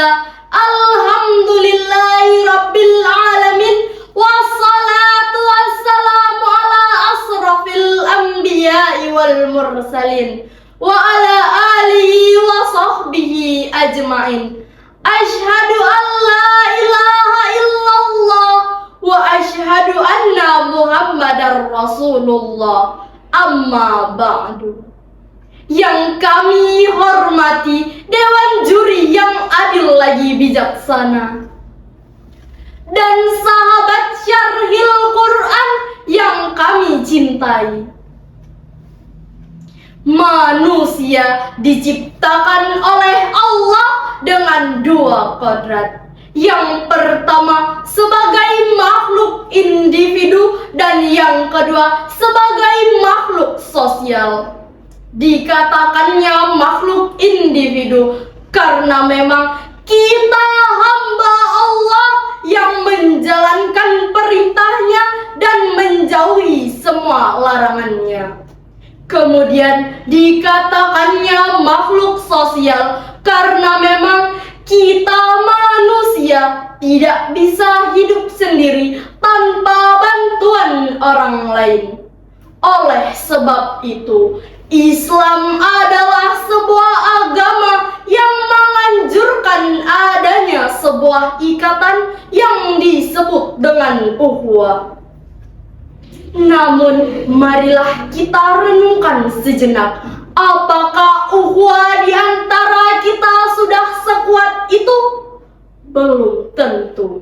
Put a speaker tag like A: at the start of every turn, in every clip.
A: Alhamdulillah, alhamdulillahi rabbil alamin, wassalatu wassalamu ala asrafil anbiya'i wal mursalin, wa ala alihi wa sahbihi ajma'in. Ashhadu an la ilaha illallah wa ashhadu anna Muhammadar Rasulullah. Amma ba'du. Yang kami hormati Dewan Juri yang adil lagi bijaksana, dan sahabat Syarhil Quran yang kami cintai. Manusia diciptakan oleh Allah dengan dua kodrat. Yang pertama sebagai makhluk individu, dan yang kedua sebagai makhluk sosial. Dikatakannya makhluk individu karena memang kita hamba Allah yang menjalankan perintahnya dan menjauhi semua larangannya. Kemudian dikatakannya makhluk sosial karena memang kita manusia tidak bisa hidup sendiri tanpa bantuan orang lain. Oleh sebab itu, Islam adalah sebuah agama yang menganjurkan adanya sebuah ikatan yang disebut dengan ukhuwah. Namun, marilah kita renungkan sejenak, apakah ukhuwah di antara kita sudah sekuat itu? Belum tentu.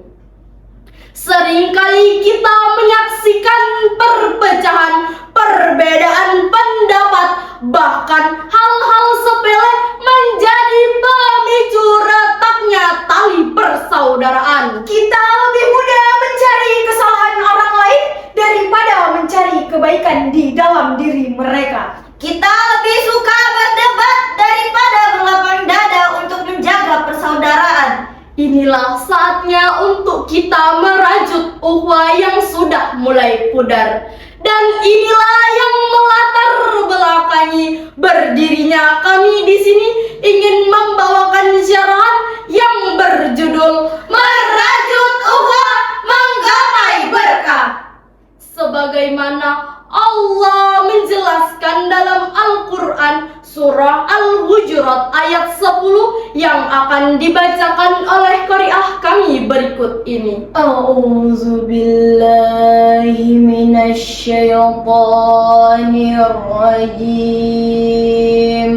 A: Seringkali kita menyaksikan perpecahan, perbedaan pendapat, bahkan hal-hal sepele menjadi pemicu retaknya tali persaudaraan.
B: Kita lebih mudah mencari kesalahan orang lain daripada mencari kebaikan di dalam diri mereka.
C: Kita lebih suka berdebat daripada berlapang dada untuk menjaga persaudaraan.
A: Inilah saatnya untuk kita merajut ukhuwah yang sudah mulai pudar. Dan inilah yang melatar belakangi berdirinya kami di sini ingin membawakan syarahan yang berjudul Merajut Ukhuwah Menggapai Berkah. Sebagaimana Allah menjelaskan dalam Al-Quran surah Al-Hujurat ayat 10 yang akan dibacakan oleh qari'ah kami berikut ini.
B: A'udzu billahi minasy syaithanir rajim.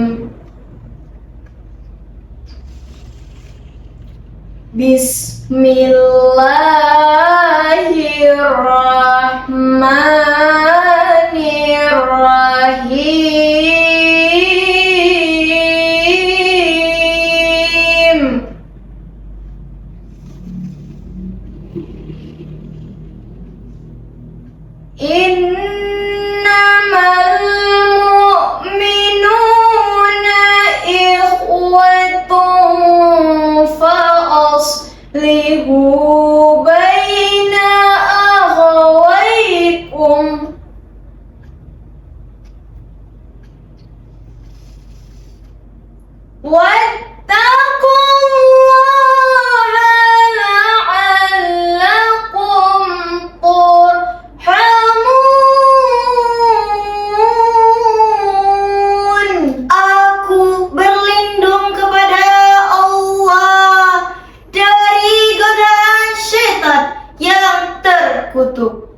B: Bismillahirrahmanirrahim. Innamal mu'minuna ikhwatun fa'aslihu baina akhawaykum. Wattaqullaha la'allakum turhamun.
C: Aku berlindung kepada Allah dari godaan syaitan yang terkutuk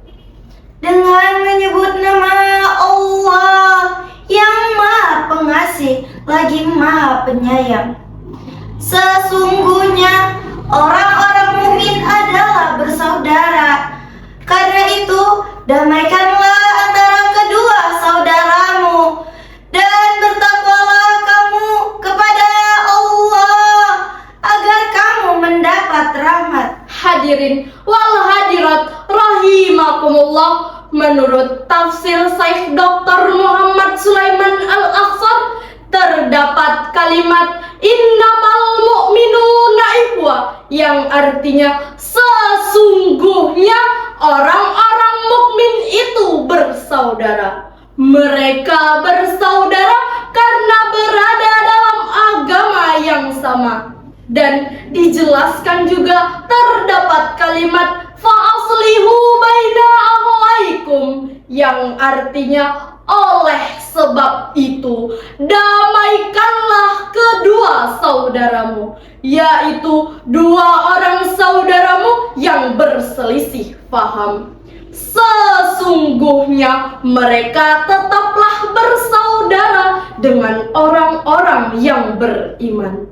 C: dengan menyebut nama Allah yang Maha Pengasih lagi Maha Penyayang. Sesungguhnya orang-orang mukmin adalah bersaudara. Karena itu, damaikanlah antara kedua saudaramu dan bertakwalah kamu kepada Allah agar kamu mendapat rahmat.
A: Hadirin wal hadirat rahimakumullah, menurut tafsir Syekh Dr. Muhammad Sulaiman Al-Aqsar terdapat kalimat innamal mu'minuna ikhwah yang artinya sesungguhnya orang-orang mukmin itu bersaudara. Mereka bersaudara karena berada dalam agama yang sama. Dan dijelaskan juga terdapat kalimat fa'aslihu baina akhawaikum yang artinya oleh sebab itu damaikanlah kedua saudaramu, yaitu dua orang saudaramu yang berselisih paham. Sesungguhnya mereka tetaplah bersaudara dengan orang-orang yang beriman.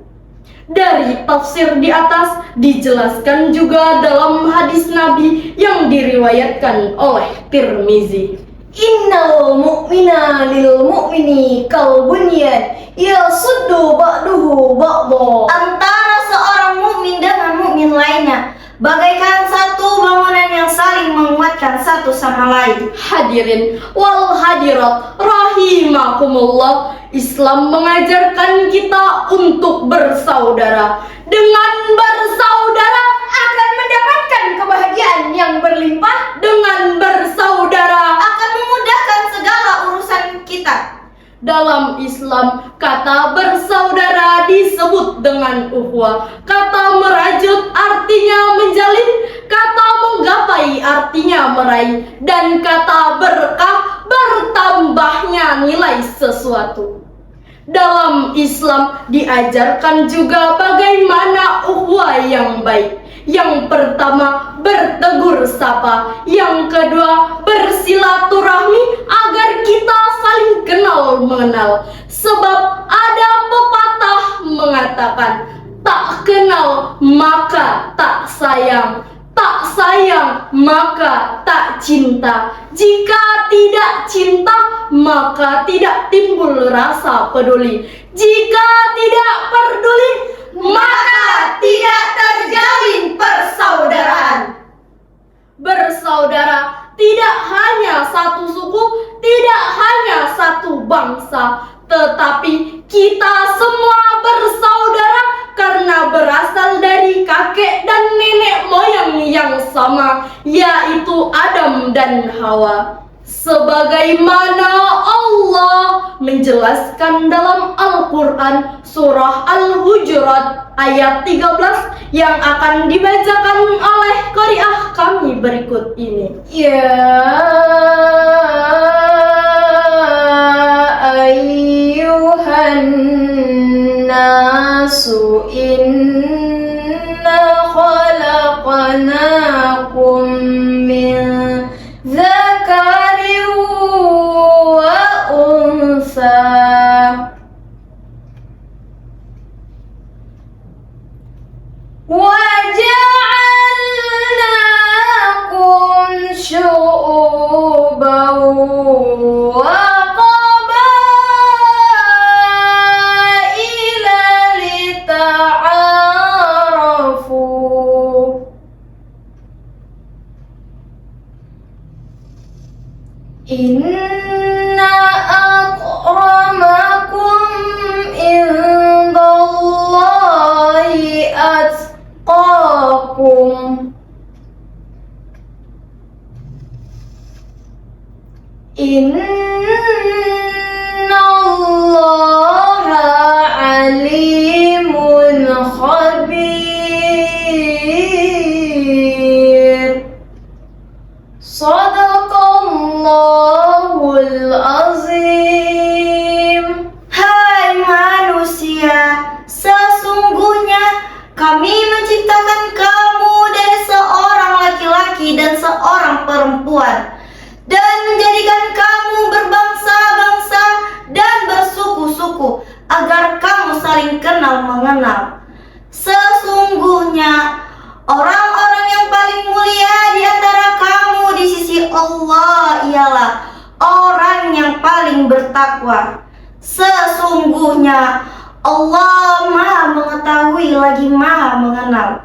A: Dari tafsir di atas dijelaskan juga dalam hadis Nabi yang diriwayatkan oleh Tirmizi.
B: Innal mu'mina lil mu'mini kal bunyan yasuddu ba'duhu ba'dha.
C: Antara seorang mukmin dengan mukmin lainnya bagaikan satu bangunan yang saling menguatkan satu sama lain.
A: Hadirin wal hadirat rahimakumullah, Islam mengajarkan kita untuk bersaudara. Dengan bersaudara
B: Akan mendapatkan kebahagiaan yang berlimpah.
A: dengan bersaudara
C: Akan memudahkan segala urusan kita.
A: dalam Islam, kata bersaudara disebut dengan ukhuwah. Kata merajut artinya menjalin, kata menggapai artinya meraih, dan kata berkah bertambahnya nilai sesuatu. Dalam Islam diajarkan juga bagaimana ukhuwah yang baik. Yang pertama, bertegur sapa. Yang kedua, bersilaturahmi agar kita saling kenal mengenal. Sebab ada pepatah mengatakan, tak kenal maka tak sayang, tak sayang maka tak cinta. Jika tidak cinta maka tidak timbul rasa peduli. Jika tidak peduli maka tidak terjalin persaudaraan. Bersaudara tidak hanya satu suku, tidak hanya satu bangsa, tetapi kita semua bersaudara karena berasal dari kakek dan nenek moyang yang sama, yaitu Adam dan Hawa. Sebagaimana Allah menjelaskan dalam Al-Quran surah Al-Hujurat ayat 13 yang akan dibacakan oleh qari'ah kami berikut ini.
B: Ya ayyuhan nasu inna khalaqnakum min dzakarin wa unsa وجعلناكم شعوبا وقبائل لتعارفوا إن أكرمكم عند الله أتقاكم إن الله عليم خبير صدق الله العظيم.
C: Hai manusia, sesungguhnya kami menciptakan kamu dari seorang laki-laki dan seorang perempuan, dan menjadikan kamu berbangsa-bangsa dan bersuku-suku agar kamu saling kenal mengenal. Sesungguhnya orang-orang yang paling mulia di antara kamu di sisi Allah ialah orang yang paling bertakwa. Sesungguhnya Allah Maha mengetahui lagi Maha mengenal.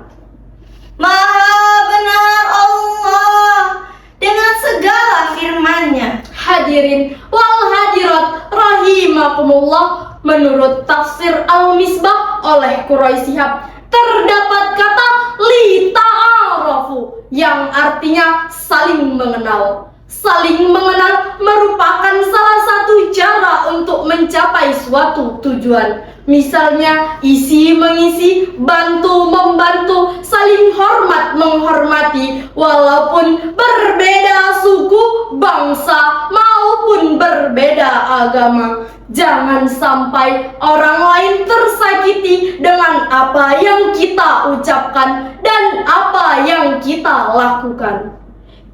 C: Maha benar Allah dengan segala firman-Nya.
A: Hadirin wal hadirat rahimakumullah, menurut tafsir Al-Misbah oleh Quraisy Shihab terdapat kata li ta'arafu yang artinya saling mengenal. Saling mengenal merupakan salah satu cara untuk mencapai suatu tujuan. Misalnya, isi mengisi, bantu membantu, saling hormat menghormati, walaupun berbeda suku, bangsa, maupun berbeda agama. Jangan sampai orang lain tersakiti dengan apa yang kita ucapkan dan apa yang kita lakukan.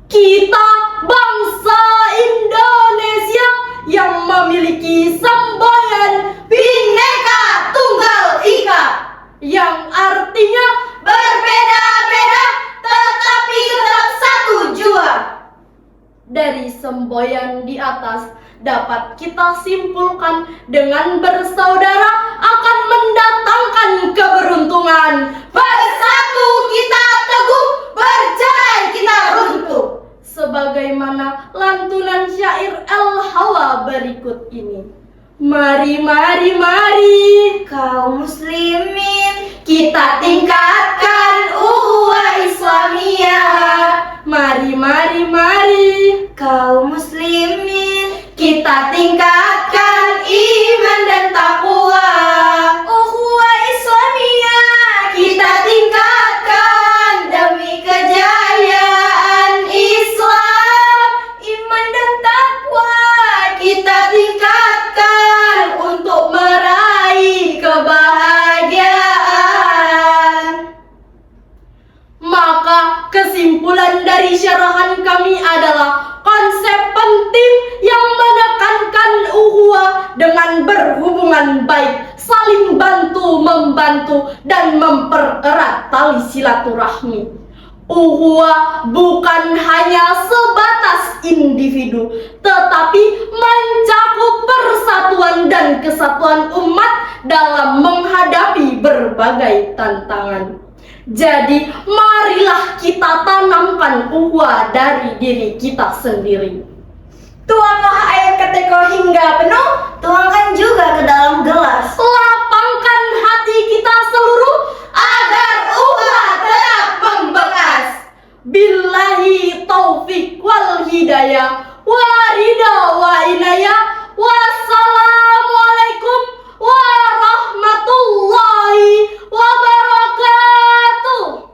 A: Kita bangsa Indonesia yang memiliki semboyan
C: Bhinneka Tunggal Ika,
A: yang artinya
C: berbeda-beda tetapi tetap satu jua.
A: dari semboyan di atas dapat kita simpulkan dengan bersaudara akan mendatangkan keberuntungan.
C: Bersatu kita teguh, bercerai kita runtuh.
A: Sebagaimana lantunan syair El-Hawa berikut ini. Mari, mari, mari
C: Kaum muslimin,
A: kita tingkatkan ukhuwah Islamiyah. Mari, mari, mari
C: kaum muslimin,
A: kita tingkatkan iman dan takwa.
C: ukhuwah Islamiyah kita tingkatkan demi kejayaan Islam. Iman dan takwa kita tingkatkan untuk meraih kebahagiaan.
A: Maka kesimpulan dari syarahan kami adalah konsep penting yang menekankan ukhuwah dengan berhubungan baik, saling bantu-membantu, dan mempererat tali silaturahmi. Ukhuwah bukan hanya sebatas individu, tetapi mencakup persatuan dan kesatuan umat dalam menghadapi berbagai tantangan. Jadi, marilah kita tanamkan ukhuwah dari diri kita sendiri.
B: Tuanglah air keteko hingga penuh.
C: Tuangkan juga ke dalam gelas
A: Lapangkan hati kita seluruh
C: agar ukhuwah tetap membekas.
A: Billahi taufik wal hidayah wa ridha wa inayah. Wassalamualaikum warahmatullahi wabarakatuh.